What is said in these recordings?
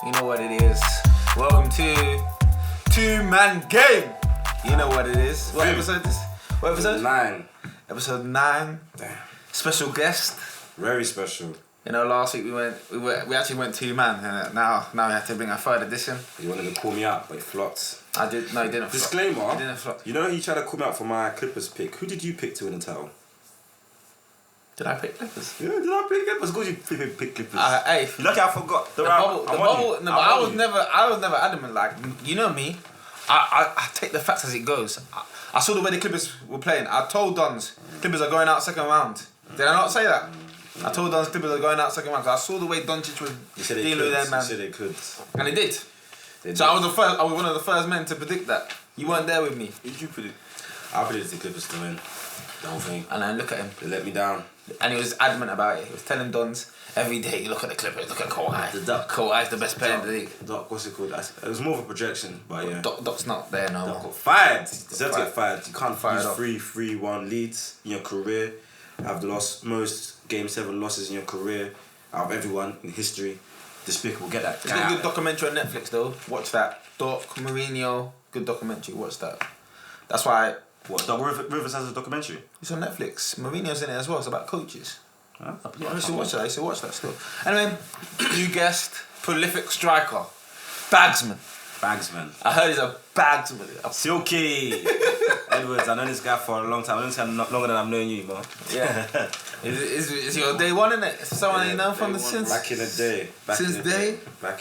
You know what it is. Welcome to Two-Man Game. You know what it is. What episode is this? What episode? 9. Episode 9. Damn. Special guest. Very special. You know, last week we actually went 2-man, and now we have to bring our third edition. You wanted to call me out, but it flopped. I did. No, he didn't. Disclaimer. He didn't flop. You know, he tried to call me out for my Clippers pick. Who did you pick to win the title? Did I pick Clippers? Yeah, did I pick Clippers? Good, you pick Clippers. Hey, You're lucky I forgot. the bubble. No, but I was never adamant. Like, you know me, I take the facts as it goes. I saw the way the Clippers were playing. I told Dons Clippers are going out second round. Did I not say that? I told Dons Clippers are going out second round because I saw the way Doncic was dealing with them, man. You said they could. And they did. So I was one of the first men to predict that. You weren't there with me. Who did you predict? I predicted the Clippers to win the whole thing. And then look at him. They let me down. And he was adamant about it. He was telling Dons every day, you look at the Clippers, look at Kawhi. The Duck. Kawhi's the best player in the league. Doc, what's it called? It was more of a projection, but yeah. Doc's not there no more. Doc got fired. He deserves to get fired. You can't Fired use off. 3-3-1 leads in your career. Have most Game 7 losses in your career out of everyone in history. Despicable. Get that There's guy a out. good documentary on Netflix though. Watch that. Doc Mourinho. Good documentary. Watch that. That's why What? Doc Rivers has a documentary? it's on Netflix. Mourinho's in it as well. It's about coaches. Huh? I used to watch that. Still. Anyway, new guest, prolific striker, bagsman. Bagsman. I heard he's a bagsman. Silky Edwards, I've known this guy for a long time. I've known him longer than I've known you, man. Yeah. Is your day one, innit? It's someone you know from the since. Back in the day. Back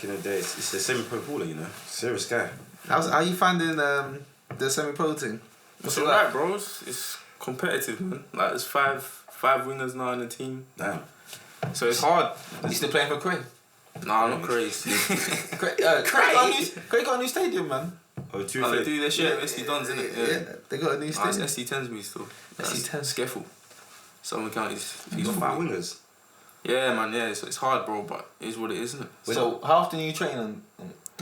in the day. It's a semi-pro baller, you know. Serious guy. How you finding the semi-pro thing? It's alright, bro. It's competitive, man. Like, there's five wingers now in the team. Damn. So it's hard. You still playing for Cray? Nah, not crazy. Cray got a new stadium, man. Oh, They do their shit at SC Dons, innit? Yeah, they got a new stadium. It's SC Thamesbury still. SC Thamesbury. Skeffel. Southern Counties. You got 5 wingers? Yeah, man, yeah. So it's hard, bro, but it is what it is, isn't it? So how often are you training?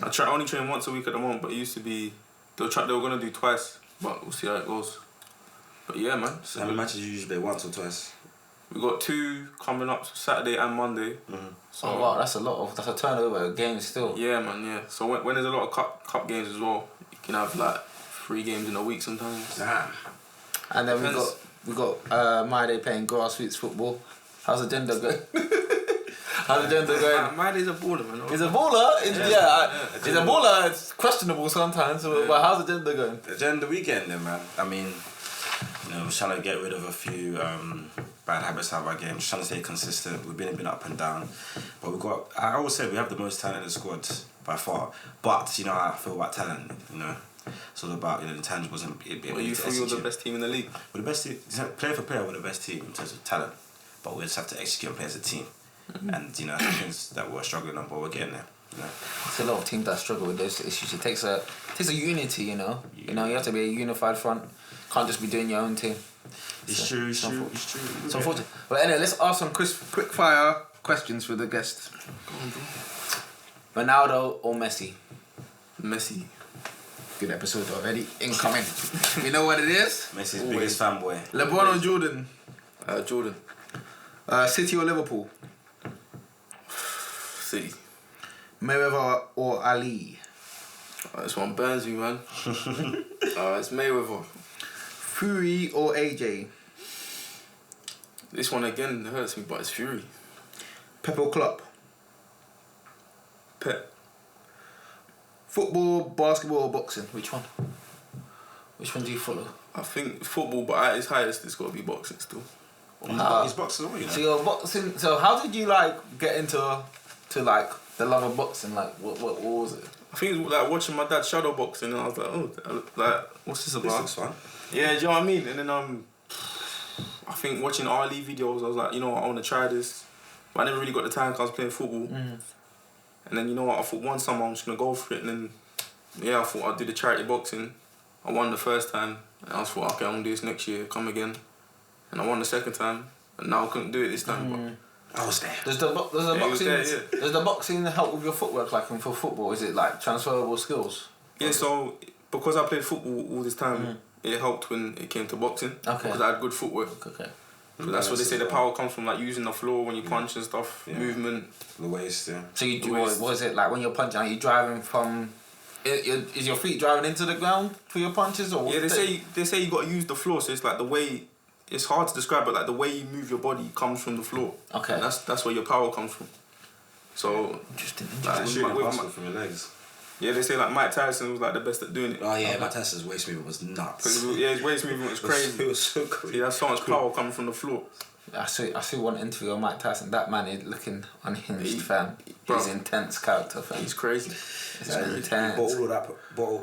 I only train once a week at the moment, but it used to be... They were going to do twice, but we'll see how it goes. But yeah, man. So how many matches you usually play, once or twice? We got 2 coming up, Saturday and Monday. Mm-hmm. So, Oh wow, that's a turnover of games still. Yeah, man, yeah. So when there's a lot of cup games as well, you can have like 3 games in a week sometimes. Damn. And then we got My Day playing grassroots football. How's the gender going? How's the gender going? My day's a baller, man. He's a baller. He's a baller. It's questionable sometimes, but how's the gender going? During the weekend then, man. I mean, you know, we're trying to get rid of a few bad habits out of our game. Just trying to stay consistent. We've been up and down. But I always say we have the most talented squad by far. But, you know how I feel about talent, you know. It's all about, you know, intangibles and you feel you're the best team in the league? We're the best team, player for player, we're the best team in terms of talent. But we just have to execute and play as a team. Mm-hmm. And, you know, things that we're struggling on, but we're getting there. You know? There's a lot of teams that struggle with those issues. It takes a unity, you know. Yeah. You know, you have to be a unified front. Can't just be doing your own thing. It's true. It's unfortunate. But anyway, let's ask some quick fire questions for the guest. Ronaldo or Messi? Messi. Good episode already. Incoming. You know what it is? Messi's biggest fanboy. LeBron or Jordan? Jordan. City or Liverpool? City. Mayweather or Ali? This one burns me, man. It's Mayweather. Fury or AJ? This one again hurts me, but it's Fury. Pep or Klopp? Pep. Football, basketball or boxing? Which one? Which one do you follow? I think football, but at its highest, it's got to be boxing still. He's boxing away, you know. So you're boxing. So how did you get into like the love of boxing? Like what was it? I think it was like watching my dad shadow boxing, and I was like, oh, like what's this about? This looks fun. Yeah, do you know what I mean? And then I think watching Ali videos, I was like, you know what, I want to try this, but I never really got the time because I was playing football. Mm. And then you know what, I thought one summer I'm just gonna go for it, and then I thought I'd do the charity boxing. I won the first time, and I thought, okay, I'm gonna do this next year, come again. And I won the second time, and now I couldn't do it this time. But I was there. Does the boxing help with your footwork, like for football? Is it like transferable skills? Yeah, so because I played football all this time, it helped when it came to boxing. Okay. Because I had good footwork. Okay. So that's what they say. The power comes from like using the floor when you punch and stuff, movement, the waist. Yeah. So you do what was it like when you're punching? Are you driving from? Is your feet driving into the ground for your punches or? Yeah, they say you got to use the floor. So it's like the way. It's hard to describe, but like the way you move your body comes from the floor. Okay. And that's where your power comes from. So interesting. Like, shooting muscle from your legs. Yeah, they say like Mike Tyson was like the best at doing it. Oh yeah, Mike Tyson's waist movement was nuts. Yeah, his waist movement was crazy. It was so cool. He has so much power coming from the floor. I see one interview of Mike Tyson. That man is looking unhinged, fam. Bro. He's intense character, fam. He's crazy. It's He intense. bottled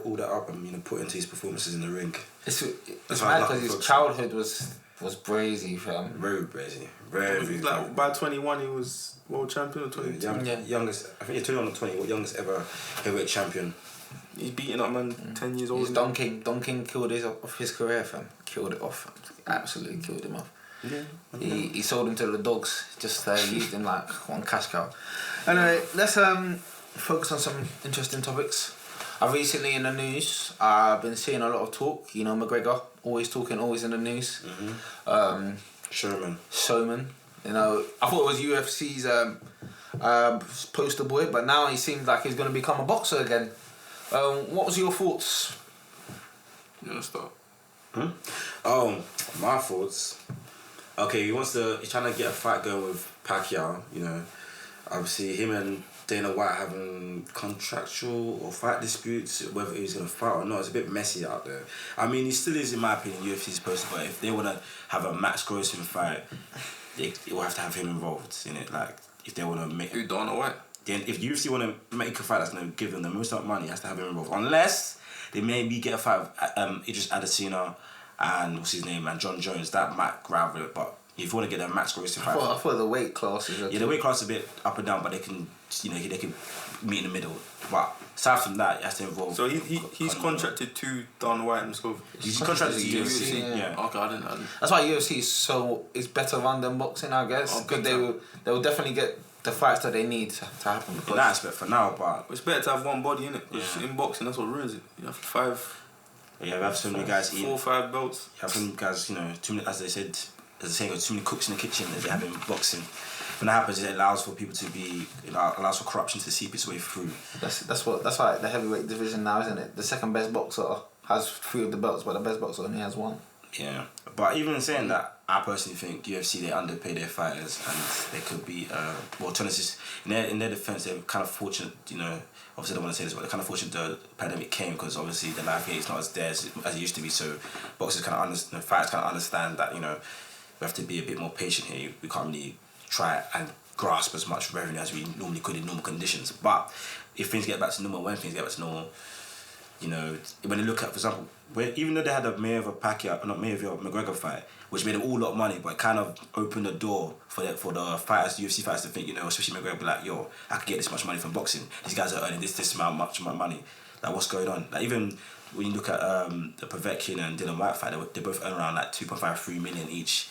all that up and put into his performances in the ring. It's mad because his childhood was brazy, fam. Very brazy. Very. Like by 21, he was world champion or 22. Youngest. I think he's 21 or 20. Youngest ever heavyweight champion. He's beating up man 10 years old. He's Don King killed his career, fam. Killed it off. Absolutely killed him off. Yeah. He sold him to the dogs. Just used him like one cash cow. Anyway, let's focus on some interesting topics. Recently in the news, I've been seeing a lot of talk. You know, McGregor always talking, always in the news. Showman. You know, I thought it was UFC's poster boy, but now he seems like he's going to become a boxer again. What was your thoughts? You want to start? Oh, my thoughts. Okay, he's trying to get a fight going with Pacquiao, you know. Obviously, him and Dana White having contractual or fight disputes, whether he's going to fight or not. It's a bit messy out there. I mean, he still is, in my opinion, UFC's poster, but if they want to have a Max Grossman fight, they will have to have him involved in it. Like, if they want to make... Who, Dana White? Then if UFC want to make a fight that's going to give them the most amount of money, it has to have him involved. Unless they maybe get a fight with Idris Adesina and what's his name, and John Jones, that might grab it. But if you want to get a Max Grossman fight, I thought the weight class is okay. Yeah, the weight class is a bit up and down, but they can meet in the middle. But aside from that, it has to involve. So he's contracted to Dana White himself. He's contracted to UFC. Yeah. Okay, I didn't know. That's why UFC is better run than boxing, I guess. Because they will definitely get the fights that they need to happen. In that aspect for now, but it's better to have one body, innit? Yeah. In boxing, that's what ruins it. You have five. Yeah, we have so many guys 4 or 5 belts. You have so many guys, you know, too many, as they said, as they say, too many cooks in the kitchen that they have in boxing. When that happens, it allows for people to be, allows for corruption to seep its way through. That's why the heavyweight division now, isn't it? The second best boxer has 3 of the belts, but the best boxer only has 1. Yeah, but even in saying that, I personally think UFC, they underpay their fighters, and they could be in their defense, they're kind of fortunate, you know. Obviously, I don't want to say this, but they're kind of fortunate the pandemic came, because obviously the life here is not as there as it used to be. So boxers kind of fighters kind of understand that, you know, we have to be a bit more patient here. We can't really try and grasp as much revenue as we normally could in normal conditions. But if things get back to normal, when things get back to normal, you know, when they look at, for example, even though they had a McGregor fight, which made them all a lot of money, but it kind of opened the door for the fighters, UFC fighters, to think, you know, especially McGregor, be like, yo, I could get this much money from boxing. These guys are earning this amount of money. Like, what's going on? Like, even when you look at the Povetkin and Dylan White fight, they both earn around like 2.5-3 million each.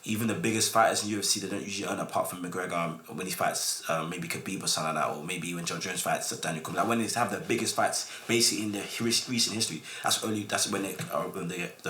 Even the biggest fighters in UFC, they don't usually earn, apart from McGregor, when he fights maybe Khabib or something like that, or maybe when John Jones fights Daniel Cormier. Like, when they have the biggest fights basically in their recent history, that's when the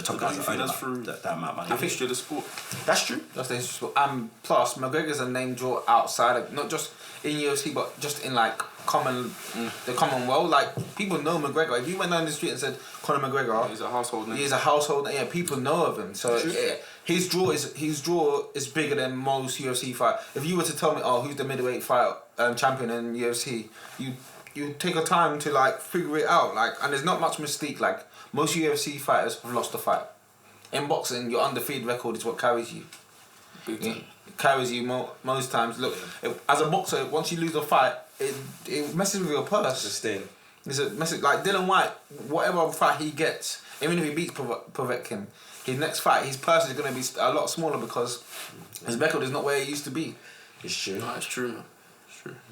top guys are earning that amount of money. The history of the sport. That's true. That's the history of sport. Plus, McGregor's a name draw outside of, not just in UFC, but just in like the common world. Like, people know McGregor. If you went down the street and said Conor McGregor, he's a household name. He's a household name. Yeah, people know of him. So yeah, his draw is bigger than most UFC fight. If you were to tell me, who's the middleweight fight champion in UFC, you take a time to like figure it out. Like, and there's not much mystique. Like, most UFC fighters have lost a fight. In boxing, your undefeated record is what carries you. It carries you most times. Look, as a boxer, once you lose a fight, it messes with your purse. It's a message. Like Dylan White, whatever fight he gets, even if he beats Povetkin, his next fight, his purse is going to be a lot smaller because his record is not where it used to be. It's true. No, it's true, man.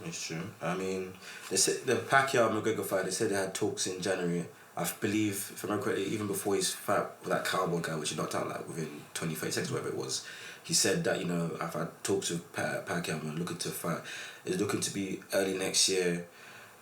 It's true. I mean, they said the Pacquiao-McGregor fight, they said they had talks in January. I believe, if I remember correctly, even before his fight with that cowboy guy, which he knocked out like within 20, 30 seconds, whatever it was, he said that, you know, I've had talks with Pacquiao and looking to fight. It's looking to be early next year,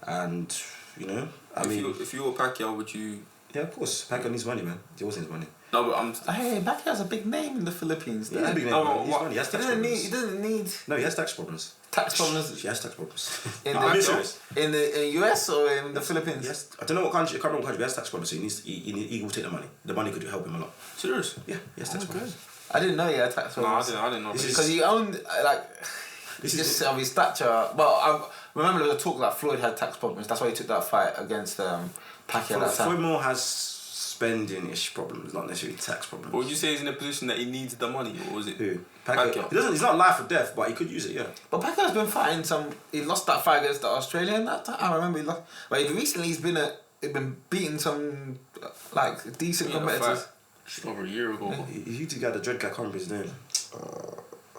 and, you know, If you were Pacquiao, would you... Yeah, of course. Pacquiao needs money, man. He always needs money. No, but I'm. Hey, Pacquiao's a big name in the Philippines. He's a big name. Oh, He's funny. He has tax problems. He doesn't need No, he has tax problems. tax problems He has tax problems. in I'm being the serious. in the US or in the Philippines. Yes, I don't know what country. I can't remember what country. He has tax problems, so he will take the money. The money could help him a lot. Serious? Yeah, he has tax problems. I didn't know he had tax No, problems. I didn't know. Because he owned just of his stature. Well, I remember there was a talk that Floyd had tax problems. That's why he took that fight against Pacquiao that time. Floyd Moore has spending-ish problems, not necessarily tax problems. But would you say he's in a position that he needs the money, or was it? Who? Pacquiao. He doesn't. He's not life or death, but he could use it. Yeah. But Pacquiao's been fighting some. He lost that fight against the Australian that time. I remember he lost. But recently he's been beating some decent competitors. Over a year ago. He used to get the dread guy. I can't remember his name.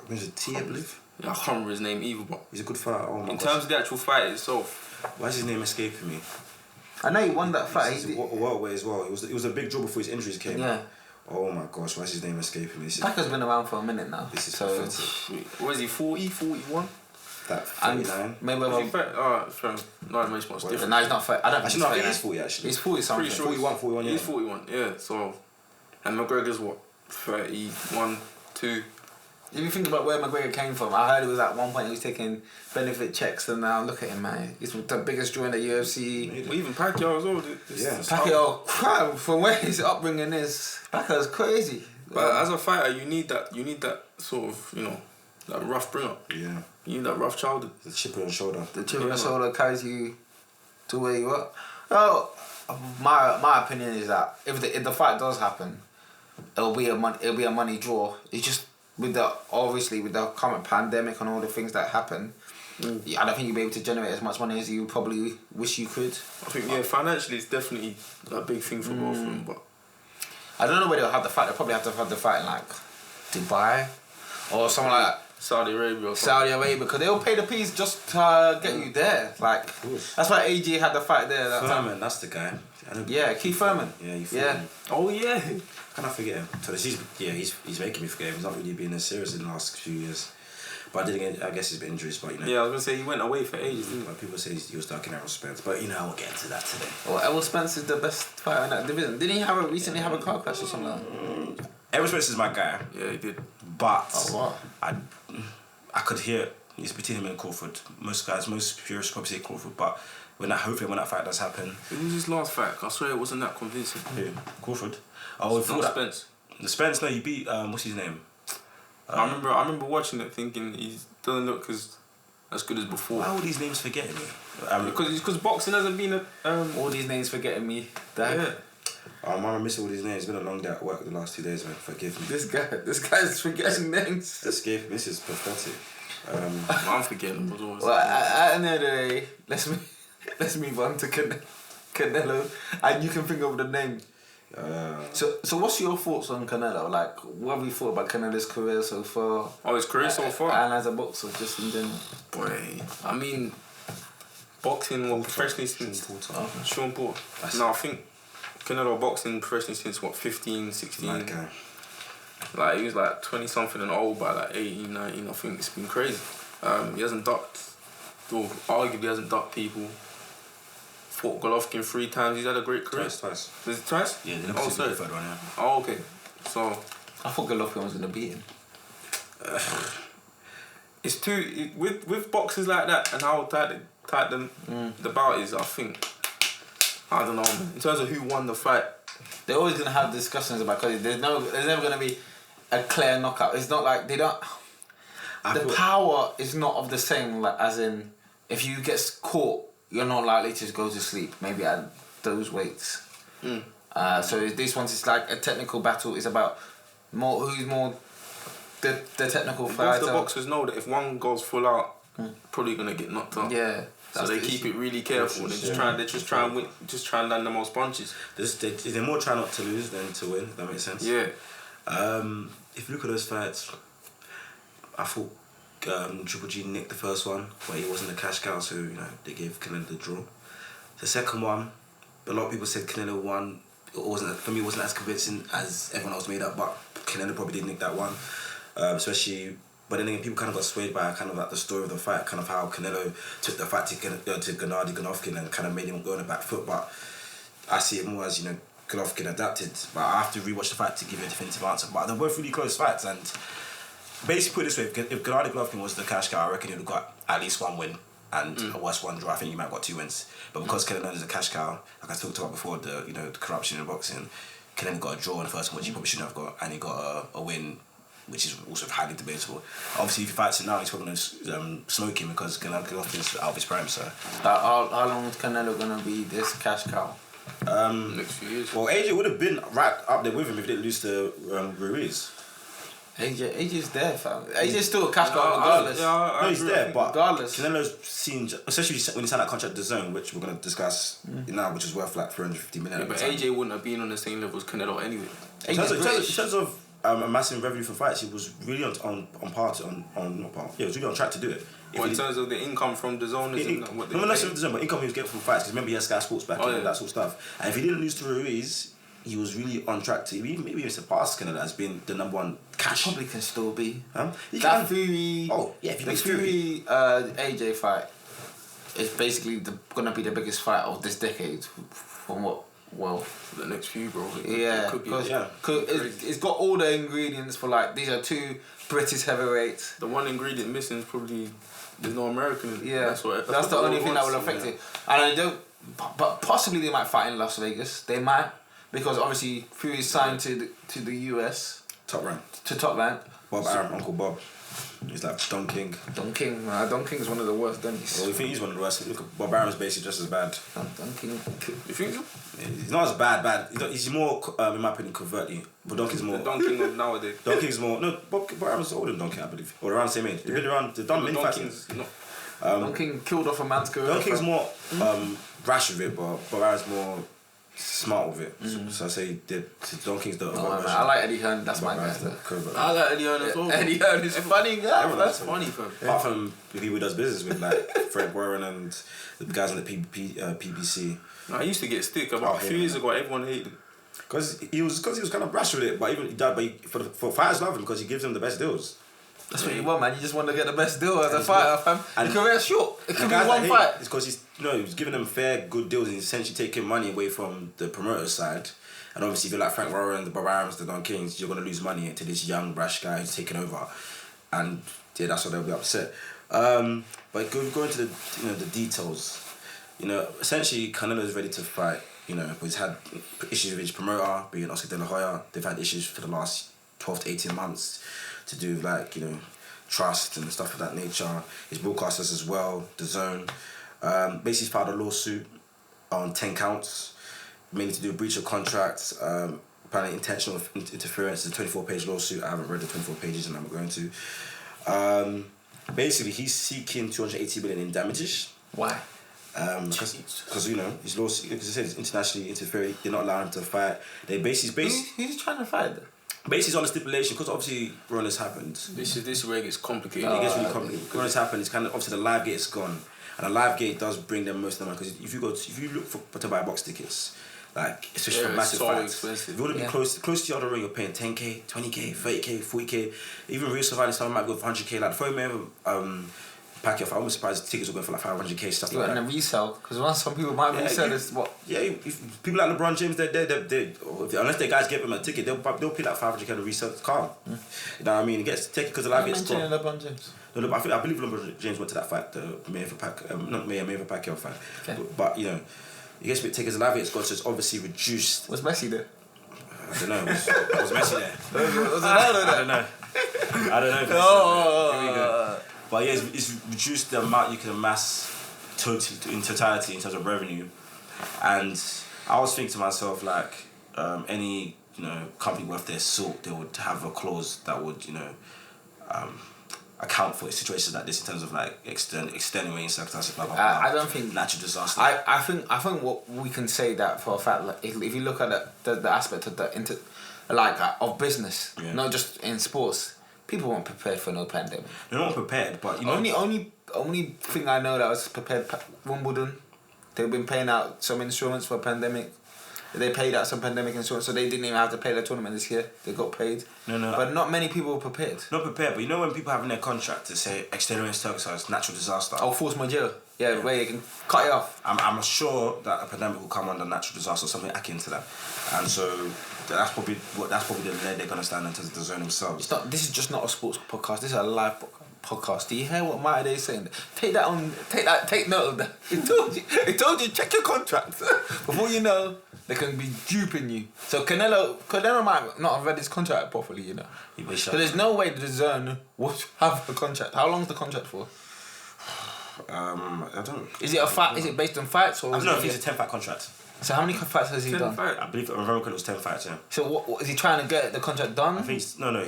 Was it T? I believe. Yeah, I can't remember his name either, but He's a good fighter. Oh my in gosh. terms of the actual fight itself, Why is his name escaping me? I know he won that fight. He's a welterweight as well. It was a big draw before his injuries came. Yeah. Oh my gosh, why is his name escaping me? Pacquiao's been around for a minute now. This is so pathetic. what is he, 40, 41? That and 39. Mayweather. It's fair. No, it makes much difference. No, he's not. I don't. Actually, no, I think he's 40 actually. He's 40 something. Pretty sure 41, yeah. He's 41, yeah. So, and McGregor's what? 31, 2. If you think about where McGregor came from, I heard it was at one point he was taking benefit checks, and now look at him, man. He's the biggest draw in the UFC. Well, even Pacquiao as well. Yeah. Pacquiao, from where his upbringing is, Pacquiao's crazy. But as a fighter, you need that sort of, that rough bring up. Yeah. You need that rough childhood. The chip on the shoulder. The chip on the shoulder carries you to where you are. Well, my opinion is that if the fight does happen, it'll be a money draw. It's just with the current pandemic and all the things that happen, I don't think you'll be able to generate as much money as you probably wish you could. I think financially it's definitely a big thing for both of them, but I don't know where they'll have the fight. They'll probably have to have the fight in Dubai or somewhere like that. Saudi Arabia or something. Saudi Arabia, because they'll pay the fees just to get you there. That's why AJ had the fight there that time. Furman, that's the guy. Yeah, Keith Furman. Yeah, Yeah. Oh yeah. Can I forget him? So he's making me forget him. He's not really been as serious in the last few years. But I guess he's been injuries, but Yeah, I was gonna say he went away for ages, didn't he? But people say he was stuck in Errol Spence. But I won't get into that today. Well, Errol Spence is the best fighter in that division. Didn't he recently have a car crash or something like that? Errol Spence is my guy. Yeah, he did. But wow. I could hear it. It's between him and Crawford. Most purists probably say Crawford, but hopefully when that fight does happen. Who was his last fight? I swear it wasn't that convincing. Who? Crawford. Oh, Not Spence. The Spence, no, you beat what's his name? I remember watching it thinking he doesn't look as good as before. Why are all these names forgetting me? Because boxing hasn't been all these names forgetting me. Yeah. I'm missing all these names. It's been a long day at work the last 2 days, man. Forgive me. This guy's forgetting names. This is pathetic. I'm forgetting them as always. Well, at the end of the day, let's move on to Canelo, and you can think of the name. So what's your thoughts on Canelo? What have you thought about Canelo's career so far? Oh, his career so far? And as a boxer, just in general. Boy, I mean, boxing professionally since... Sean Porter. No, I think Canelo boxing professionally since, 15, 16? Okay. He was 20-something and old by 18, 19. I think it's been crazy. He hasn't ducked, or arguably hasn't ducked people. Fought Golovkin 3 times. He's had a great career. Twice. Was it twice? Yeah, the third one, yeah. Oh, okay. So I thought Golovkin was gonna beat him. It's too with boxers like that and how tight the bout is. I think I don't know, man. In terms of who won the fight, they're always gonna have discussions about because there's never gonna be a clear knockout. It's not like they don't. The power is not of the same. As in, if you get caught, you're not likely to go to sleep. Maybe at those weights. So this one's it's like a technical battle. It's about who's more the technical fighter. Both the boxers know that if one goes full out, probably gonna get knocked out. Yeah. So they keep it really careful. They just try and win, just try and land the most punches. They more try not to lose than to win. If that makes sense. Yeah. If you look at those fights, I thought Triple G nicked the first one, but he wasn't a cash cow, so they gave Canelo the draw. The second one, a lot of people said Canelo won. It wasn't as convincing as everyone else made up, but Canelo probably did nick that one, especially. But then again, people kind of got swayed by kind of the story of the fight, kind of how Canelo took the fight to Gennady Golovkin and kind of made him go on the back foot. But I see it more as Golovkin adapted, but I have to rewatch the fight to give you a definitive answer. But they're both really close fights, and basically put it this way: if Gennady Golovkin was the cash cow, I reckon he would have got at least one win and a worse one draw. I think he might have got 2 wins. But because Kennedy is a cash cow, like I talked about before, the corruption in boxing, Kennedy got a draw in the first one, which he probably shouldn't have got, and he got a win, which is also highly debatable. Obviously, if he fights it now, he's probably going to smoke him because Golovkin is out of his prime. So, how long is Canelo gonna be this cash cow? Next few years. Well, AJ would have been right up there with him if he didn't lose to Ruiz. AJ's there, fam. AJ's still a cash cow regardless. No, he's there, but regardless. Canelo's seen, especially when he signed that contract with DAZN, which we're going to discuss now, which is worth like 350 million. Yeah, but AJ wouldn't have been on the same level as Canelo anyway. In terms of a massive revenue for fights, he was really on he was really on track to do it. Well, in terms of the income from DAZN, not necessarily DAZN, but income he was getting from fights. Because remember, he had Sky Sports back and that sort of stuff. And if he didn't lose to Ruiz, he was really on track to maybe even surpass Canelo as being the number one cash. Probably can still be. That Fury. Oh yeah, if the Fury AJ fight is basically gonna be the biggest fight of this decade. From what? Well, the next few, bro. Yeah, it could be. It's got all the ingredients for like these are 2 British heavyweights. The one ingredient missing is probably there's no American. Yeah, that's the only thing that will affect it. And I don't. But possibly they might fight in Las Vegas. They might. Because obviously Fury signed to the US. Top rank. To top rank. Bob Arum, Uncle Bob. He's like Don King. Don King's one of the worst dummies. Well, you think he's one of the worst? Look, Bob Arum's basically just as bad. Don King. You think so? He's not as bad. He's more, in my opinion, covertly. But Don King's more. The Don King of nowadays. Don King's more. No, Bob Arum's older than Don King, I believe. Or around the same age. They've been around. They've done many fights. Don King killed off a man's career. Don King's more rash with it, but Bob Arum's more smart with it. So I say Don King's the I like Eddie Hearn, that's my guy. I like Eddie Hearn as well. Eddie Hearn is a funny guy. That's funny, fam. Apart from the people he does business with, like Frank Warren and the guys on the PBC. I used to get stick about a few years ago. Everyone hated him. Because he was kind of brash with it, but even he died. But for fighters love him because he gives them the best deals. That's what you want, man. You just want to get the best deal as a fighter, fam. Your career's short. It could be one fight. It's because he's giving them fair, good deals and he's essentially taking money away from the promoter's side. And obviously, if you're like Frank Warren, the Bob Arums, the Don Kings, you're going to lose money to this young, brash guy who's taking over. And yeah, that's why they'll be upset. But going to the details, essentially, Canelo's ready to fight. He's had issues with his promoter, being Oscar De La Hoya. They've had issues for the last 12 to 18 months to do with trust and stuff of that nature. His broadcasters as well, DAZN. Basically filed a lawsuit on 10 counts, mainly to do with breach of contract, apparently intentional interference. It's a 24-page lawsuit. I haven't read the 24 pages and I'm not going to. Basically, he's seeking 280 million in damages. Why? Because his lawsuit, because I said, it's internationally interfering. They're not allowing him to fight. Who's he trying to fight? Basically, on the stipulation, because obviously Rona's happened. This is where it gets complicated. It gets really complicated. Rona's happened. It's kind of obviously the live gate's gone, and the live gate does bring them most of the money. Because if you look to buy box tickets, especially for massive fights, expensive. if you want to be close to the other ring, you're paying 10k, 20k, 30k, 40k. Even real surviving, someone might go for 100k. Like before you Pacquiao fight, I'm almost surprised tickets will go for like 500k stuff like that. And a resell, because some people might resell this. What? Yeah, if people like LeBron James, they unless their guys give them a ticket, they'll pay like 500k to resell. It's calm. You know what I mean? It gets taken because the live gets gone. LeBron James. No, I believe LeBron James went to that fight, the Mayweather Pacquiao fight. Okay. But it gets a bit taken because the live gets gone, so it's obviously reduced. Was Messi there? I don't know. Was Messi there? I don't know. Here we go. But yeah, it's reduced the amount you can amass in totality in terms of revenue. And I was thinking to myself, any company worth their salt, they would have a clause that would account for situations like this in terms of extenuating circumstances. Blah, blah, blah, I don't think natural disaster. I think what we can say that for a fact. If you look at the aspect of of business, not just in sports. People weren't prepared for no pandemic. They're not prepared, but only thing I know that was prepared. Wimbledon, they've been paying out some insurance for a pandemic. They paid out some pandemic insurance, so they didn't even have to pay the tournament this year. They got paid. No. But not many people were prepared. Not prepared, but when people have in their contract to say extenuating circumstances, natural disaster. Oh, force majeure. Yeah, where you can cut it off. I'm sure that a pandemic will come under natural disaster or something akin to that, and so that's probably the leg they're gonna stand in terms of the zone themselves. It's not. This is just not a sports podcast. This is a live podcast. Do you hear what Mighty is saying? Take note of that. It told you. Check your contract before you know they can be duping you. So Canelo might not have read his contract properly. You know. So there's no way the zone would have a contract. How long is the contract for? I don't. Is it a fight? Is it based on fights or? I don't know if it's a 10-fight contract. So how many fights has he done? I believe I remember it was 10 fights. Yeah. So what is he trying to get the contract done? I think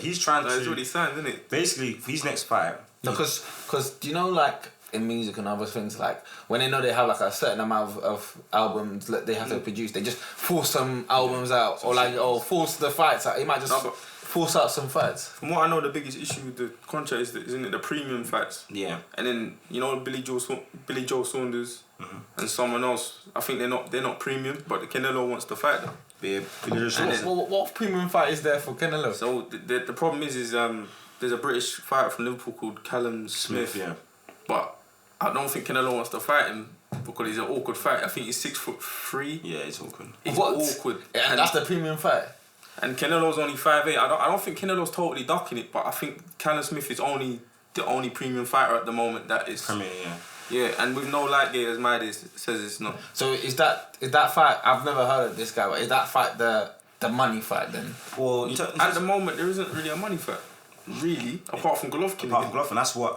he's trying to. It's already signed, isn't it? Basically, for his next fight. No, because do you know, like in music and other things, like when they know they have like a certain amount of albums that they have to produce, they just force some albums out, or force the fights out. He might just force out some fights. From what I know, the biggest issue with the contract is isn't it the premium fights? Yeah. And then Billy Joe Saunders and someone else. I think they're not premium, but the Canelo wants to fight them. Yeah. What premium fight is there for Canelo? So the problem is there's a British fighter from Liverpool called Callum Smith. Yeah. But I don't think Canelo wants to fight him because he's an awkward fight. I think he's 6'3". Yeah, it's awkward. He's awkward. And that's the premium fight. And Canelo's only 5'8". I don't think Canelo's totally ducking it, but I think Callum Smith is the only premium fighter at the moment that is Premier, yeah. Yeah, and with no light gate as Mighty says it's not. So is that fight? I've never heard of this guy, but is that fight the money fight then? Well, at the moment there isn't really a money fight. Really, apart from Golovkin.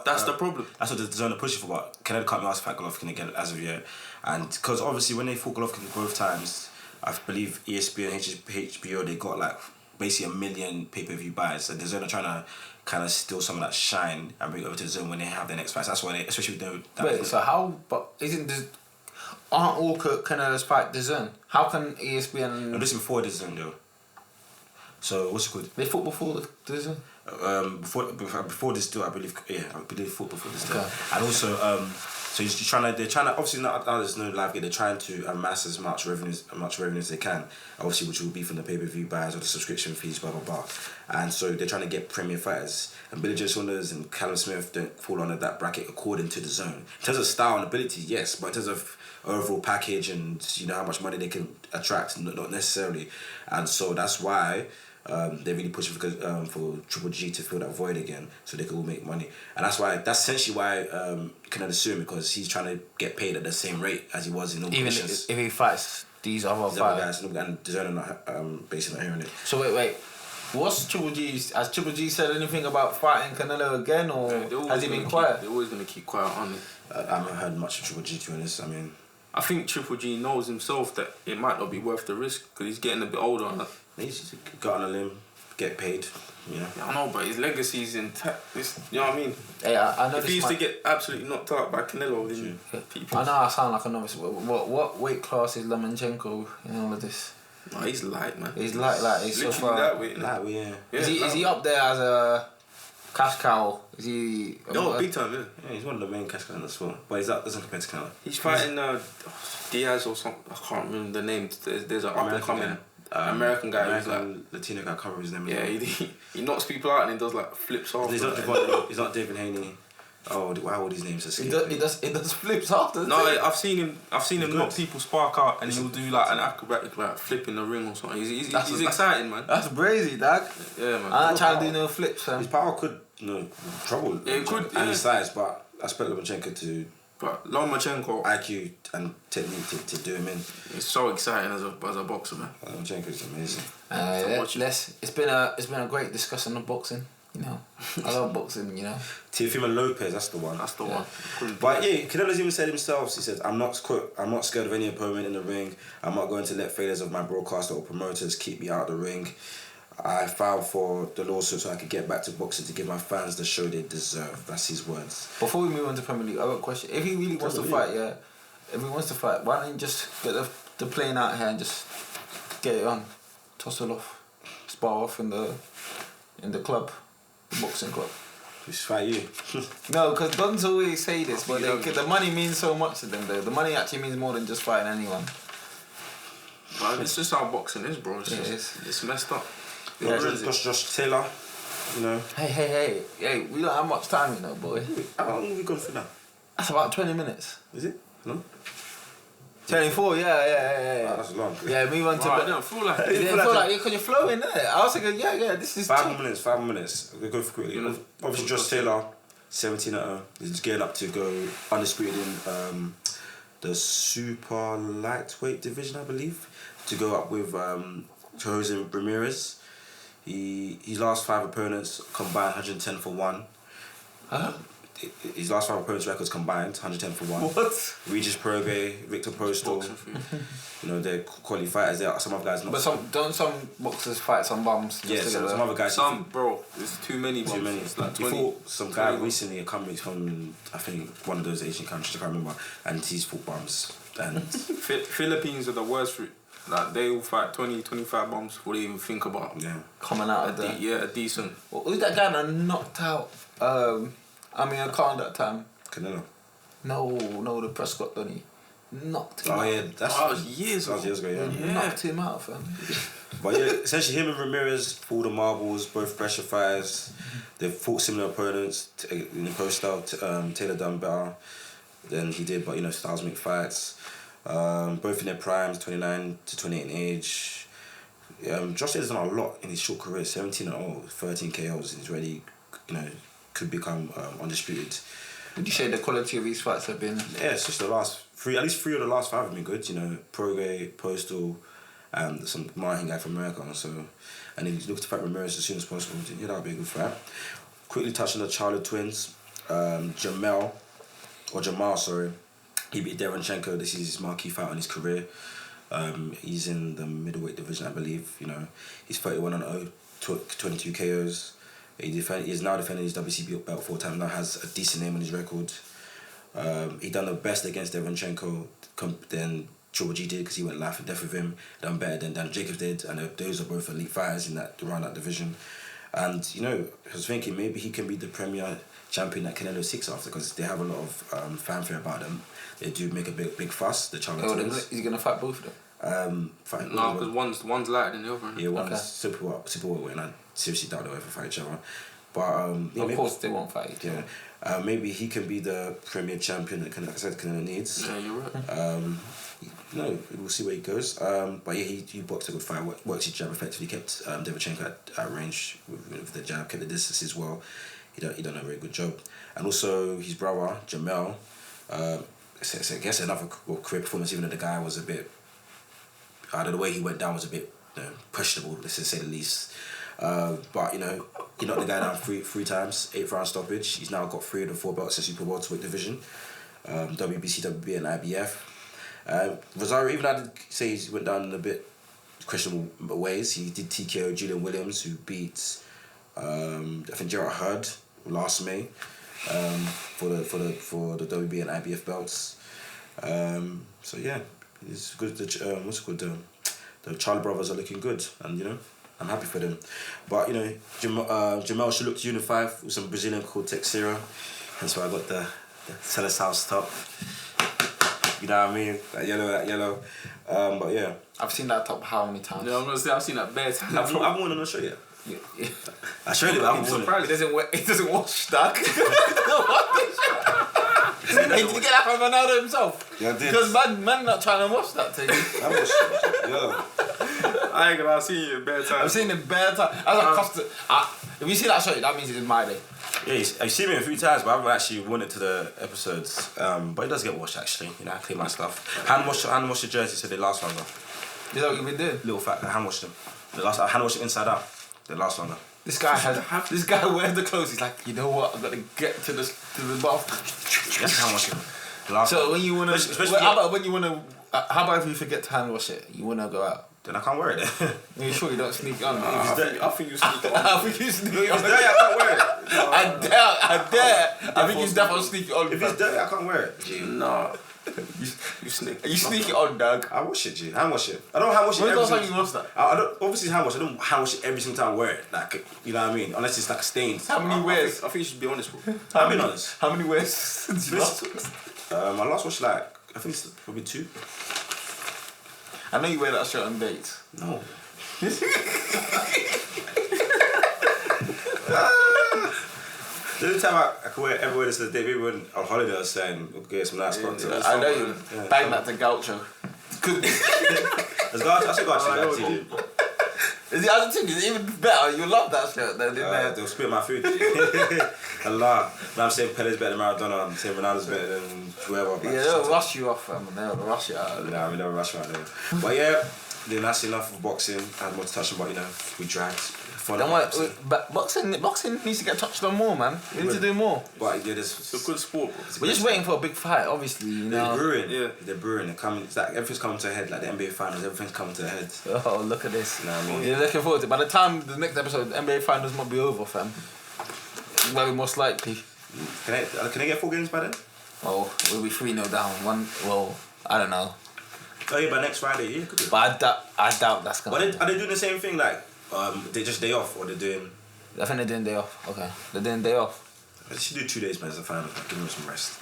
That's the problem. That's what the zone are pushing for. But Canelo can't be asked to fight Golovkin again as of yet, and because obviously when they fought Golovkin both times, I believe ESPN and HBO they got like basically 1 million pay-per-view buys. So the zone are trying to kind of steal some of that shine and bring it over to the zone when they have their next fights. That's why they, especially with the. Wait, so how? But aren't all Canelo's fight the zone? How can ESPN? No, this is before the zone though. So what's it called? They fought before the zone. Before this deal, I believe fought before this deal, okay. And also so they're trying to obviously now there's no live game. They're trying to amass as much revenue as they can, obviously, which will be from the pay-per-view buys or the subscription fees, blah blah blah. And so they're trying to get premier fighters, and Billy Joe Saunders and Callum Smith don't fall under that bracket according to the zone. In terms of style and ability, yes, but in terms of overall package and how much money they can attract, not necessarily. And so that's why they're really pushing for Triple G to fill that void again, so they can all make money. And that's essentially why Canelo suing, because he's trying to get paid at the same rate as he was in normal conditions. Even if he fights these other fighters, and they're not basically not hearing it. So wait. What's Triple G's? Has Triple G said anything about fighting Canelo again, or has he been quiet? They're always going to keep quiet on it. I haven't heard much of Triple G, to be honest. I mean, I think Triple G knows himself that it might not be worth the risk because he's getting a bit older. He's got on a limb, get paid. Yeah, I know, but his legacy's intact. You know what I mean? Hey, I know. If he used to get absolutely knocked out by Canelo, then people. I know I sound like a novice. What weight class is Lomachenko in all of this? No, he's light, man. He's light. He's literally so far. that weight. Yeah. Is he up there as a cash cow? Is he? No, big time. Yeah, he's one of the main cash cows in the sport, but he's doesn't compare to Canelo. He's fighting Diaz or something. I can't remember the name. There's an up and coming American guy. Who's like Latino guy. I can't remember his name. Yeah, he knocks people out and he does like flips off. He's not David Haney. Oh, why would his name escape? He does flips after. No, I've seen him knock people spark out, and he'll do like an acrobatic like flip in the ring or something. He's exciting, man. That's brazy, dog. Yeah, man. I'm not trying to do no flips, man. His power could trouble. Yeah, it could, and his size, but I expect Lomachenko to. But Lomachenko IQ and technique to do him in. It's so exciting as a boxer, man. Lomachenko is amazing. It's been a great discussion of boxing. I love boxing. Teofimo Lopez, that's the one. But yeah, Canelo's even said himself. He said, "I'm not scared of any opponent in the ring. I'm not going to let failures of my broadcaster or promoters keep me out of the ring. I filed for the lawsuit so I could get back to boxing to give my fans the show they deserve." That's his words. Before we move on to Premier League, I got a question. If he really wants to fight, why don't you just get the plane out here and just get it on, tussle off, spar off in the club, the boxing club? Just fight you. No, because Dons always say this, but the money means so much to them. Though the money actually means more than just fighting anyone. But it's just how boxing is, bro. It's messed up. Yeah, Josh Taylor, Hey, we don't have much time, boy. How long have we gone for now? That's about 20 minutes. Is it? No? 24, yeah. That's long. Yeah, move on to... I don't feel like Yeah, it. feel like because you're flowing, innit? I was thinking, this is... 5 minutes. We'll go for quickly. Obviously, Josh Taylor, 17-0. He's getting up to go undisputed in the super lightweight division, I believe, to go up with Jose Ramirez. His last 5 opponents combined 110 for 1. Huh? His last 5 opponents' records combined 110 for 1. What? Regis Prograis, Victor Postal, they're quality fighters. There are some other guys not. But don't some boxers fight some bums? Yeah, some other guys. Bro, there's too many. It's like 20. Fought some guy recently coming from I think one of those Asian countries, I can't remember, and he's fought bums. And Philippines are the worst for it. Like they will fight 20, 25 bombs before they even think about coming out of there. A decent. Well, who's that guy that knocked out? I can't that time. Canelo. No, the Prescott, don't he? Knocked him out. Oh yeah, that was years ago. Yeah. Knocked him out, fam. But yeah, essentially him and Ramirez fought the marbles, both pressure fighters. They've fought similar opponents in the pro style. Taylor done better than he did, but styles make fights. Both in their primes, 29 to 28 in age. Josh Taylor's done a lot in his short career, 17-0, 13 KOs. He's ready, could become undisputed. Would you say the quality of these fights have been? Yeah, it's just the last 3, at least 3 of the last 5 have been good. Prograis, Postal, and some Mahin guy from America. And he's looking to fight Ramirez as soon as possible. Yeah, that would be a good fight. Quickly touching the Charlotte twins, Jamal, he beat Derenchenko. This is his marquee fight on his career. He's in the middleweight division, I believe. He's 31-0, 22 KOs. He's now defending his WC belt 4 times. Now has a decent name on his record. He done the best against Derenchenko than George did because he went life and death with him. Done better than Dan Jacobs did, and those are both elite fighters around that division. And I was thinking maybe he can be the premier champion that Canelo seeks after because they have a lot of fanfare about them. They do make a big fuss. The Charlotte twins. He's gonna fight both of them. No, because one's lighter than the other. Yeah, one's super weight, and I seriously doubt they'll ever fight each other. But of course they won't fight. Yeah, maybe he can be the premier champion that Canelo needs. Yeah, you're right. We'll see where he goes. But yeah, he boxed a good fight. Worked his jab effectively. Kept Derenchenko at range with the jab. Kept the distance as well. He done a very good job. And also his brother Jamal. I guess another career performance. Even though the guy was a bit, the way he went down was a bit questionable. Let's just say the least. But he knocked the guy down three times, 8th round stoppage. He's now got 3 of the 4 belts in super welterweight division, WBC, WBA, and IBF. Rosario, even I did say he went down in a bit questionable ways. He did TKO Julian Williams, who beat I think Gerald Hurd last May for the WBA and IBF belts. So yeah, it's good. The Charlie brothers are looking good, and I'm happy for them. But Jamal should look to unify with some Brazilian called Texera. That's why I got the Sellers House top. You know what I mean? That yellow. But yeah. I've seen that top how many times? Yeah, I'm gonna say I've seen that bare times. I've worn it on the show yet. Yeah. I showed it, but I'm surprised. It doesn't wash that. Hey, did you get that from Ronaldo himself? Yeah, I did. Because man not trying to wash that thing. I washed it. Yeah. I ain't gonna lie, I've seen you in bare time. I've seen it bare time. As a custom, if you see that shot, that means it's in my day. Yeah, I've seen me a few times, but I haven't actually worn it to the episodes. But it does get washed actually. I clean my stuff. Hand wash the jersey so they last longer. Is that what you've been doing? Little fact, I hand wash them. I hand wash them inside out. They last longer. This guy wears the clothes. He's like, you know what? I've got to get to the bath. Yes, hand wash them. So when you wanna, how about if you forget to hand wash it? You wanna go out? Then I can't wear it. Are you sure you don't sneak on? I think you sneak on. I think you sneak on. If it's dirty, I can't wear it. I dare. I think you definitely sneak it on. If it's dirty, I can't wear it. Gee, no. You sneak it on, dog. I wash it, G. Hand wash it. I don't hand wash it every every time you wash that? I don't, obviously hand wash. I don't hand wash it every single time I wear it. Like, you know what I mean? Unless it's like stained. How many wears? I think you should be honest, bro. I've been honest. How many wears since you last washed? My last wash, I think it's probably 2. I know you wear that shirt on dates. No. The only time I can wear everywhere this is the day, maybe when on holiday I was saying, we'll get some nice content. I know you bang that to Gaucho. Let's go out. I should go out to that. Is the other thing is even better? You love that shirt then, didn't they? They'll spit my food. Allah. Now I'm saying Pele's better than Maradona. I'm saying Ronaldo's better than whoever. Yeah, they'll rush you off, man. They'll rush you out. Nah, we never rush right there. But yeah, then that's enough of boxing. I had more to touch on, but you know, we dragged. But boxing needs to get touched on more, man. We need to do more. But yeah, It's a good sport, bro. We're just waiting for a big fight, obviously. You know. They're brewing. They're coming. It's like everything's coming to a head. Like the NBA finals, everything's coming to a head. Oh, look at this. You know what I mean? You're looking forward to it. By the time the next episode, the NBA finals might be over, fam. Very most likely. Can I get 4 games by then? Well, we'll be 3-0 down. I don't know. Oh yeah, by next Friday, yeah, could be. But I doubt that's gonna. But are they doing the same thing? Like, they just day off, or they're doing? I think they're doing day off. Okay, they're doing day off. They should do 2 days, man. As a finals, man. Give them some rest.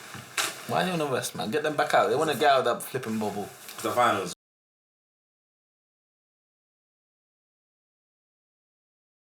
Why do you want to rest, man? Get them back out. They want to get out of that flipping bubble. The finals.